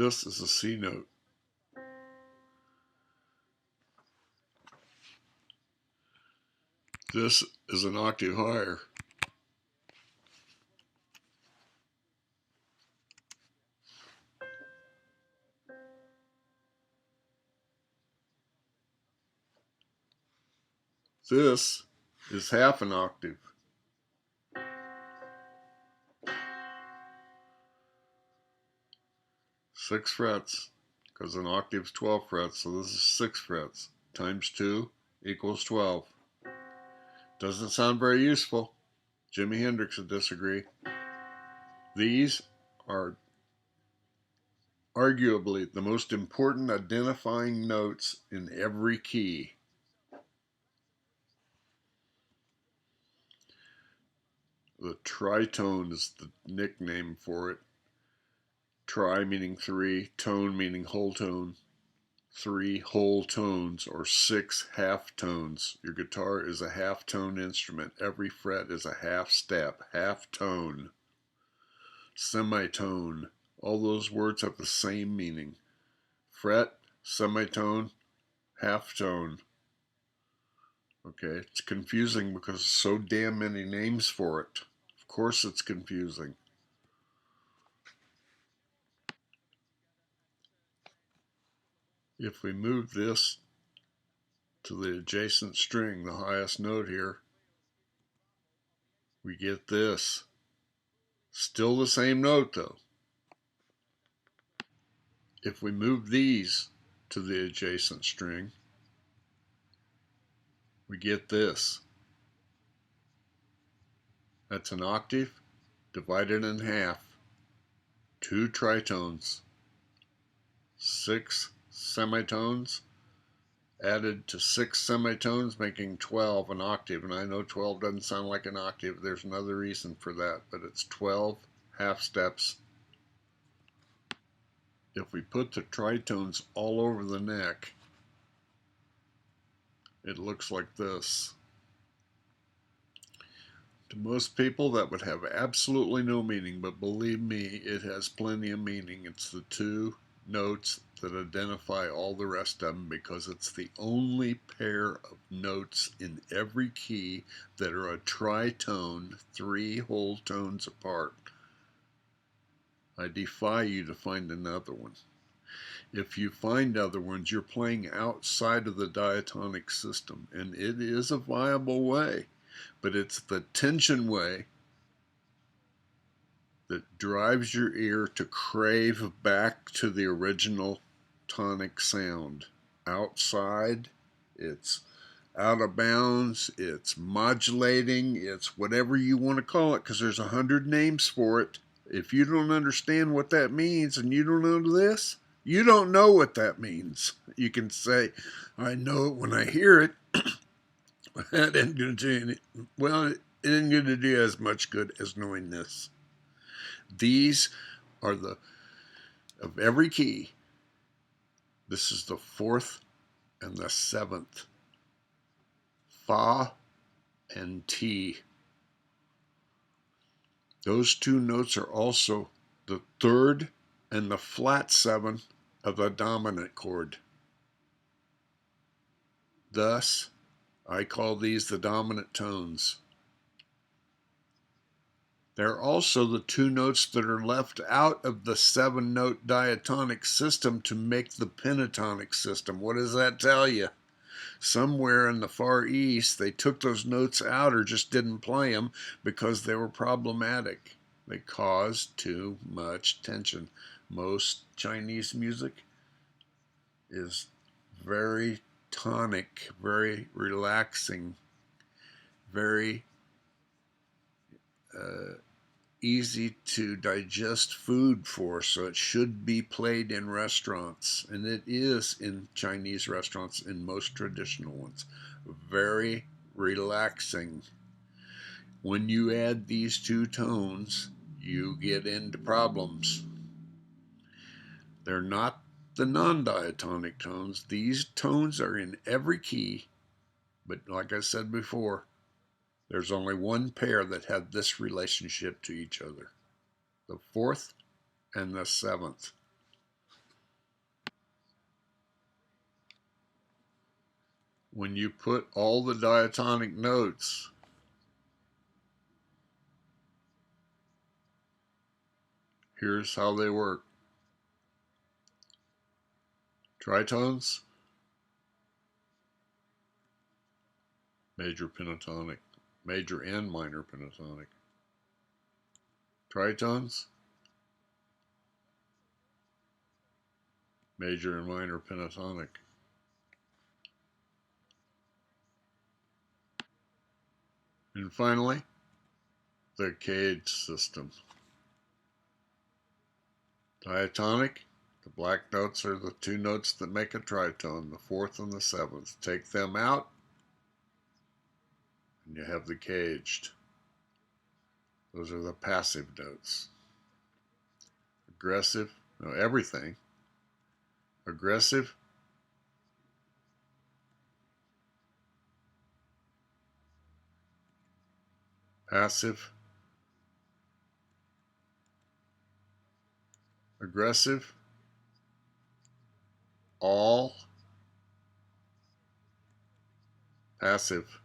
This is a C note. This is an octave higher. This is half an octave. Six frets, because an octave's 12 frets, so this is 6 frets. Times 2 equals 12. Doesn't sound very useful. Jimi Hendrix would disagree. These are arguably the most important identifying notes in every key. The tritone is the nickname for it. Tri meaning 3, tone meaning whole tone. 3 whole tones or 6 half tones. Your guitar is a half tone instrument. Every fret is a half step, half tone, semitone. All those words have the same meaning. Fret, semitone, half tone. Okay, it's confusing because there's so damn many names for it. Of course it's confusing. If we move this to the adjacent string, the highest note here, we get this. Still the same note though. If we move these to the adjacent string, we get this. That's an octave divided in half, 2 tritones, 6 semitones, added to 6 semitones, making 12 an octave. And I know 12 doesn't sound like an octave. There's another reason for that, but it's 12 half steps. If we put the tritones all over the neck, it looks like this. To most people, that would have absolutely no meaning, but believe me, it has plenty of meaning. It's the 2 notes that identify all the rest of them because it's the only pair of notes in every key that are a tritone, 3 whole tones apart. I defy you to find another one. If you find other ones, you're playing outside of the diatonic system, and it is a viable way. But it's the tension way that drives your ear to crave back to the original tonic sound. Outside, it's out of bounds, it's modulating, it's whatever you want to call it, because there's 100 names for it. If you don't understand what that means and you don't know this, you don't know what that means. You can say, I know it when I hear it. That isn't going to do any, well, it isn't going to do as much good as knowing this. These are of every key, this is the 4th and the 7th. Fa and T. Those 2 notes are also the 3rd and the flat 7 of the dominant chord. Thus, I call these the dominant tones. They're also the 2 notes that are left out of the 7-note diatonic system to make the pentatonic system. What does that tell you? Somewhere in the Far East, they took those notes out or just didn't play them because they were problematic. They caused too much tension. Most Chinese music is very tonic, very relaxing, very easy to digest food for, so it should be played in restaurants, and it is in Chinese restaurants, in most traditional ones. Very relaxing. When you add these 2 tones, you get into problems. They're not the non-diatonic tones. These tones are in every key, but like I said before, there's only one pair that have this relationship to each other. The 4th and the 7th. when you put all the diatonic notes here's how they work. Tritones, major pentatonic, major and minor pentatonic. Tritones, major and minor pentatonic. And finally, the cage system. Diatonic, the black notes are the two notes that make a tritone, the fourth and the seventh. Take them out, and you have the caged. Those are the passive notes. Aggressive, no, everything. Aggressive, passive, aggressive, all, passive,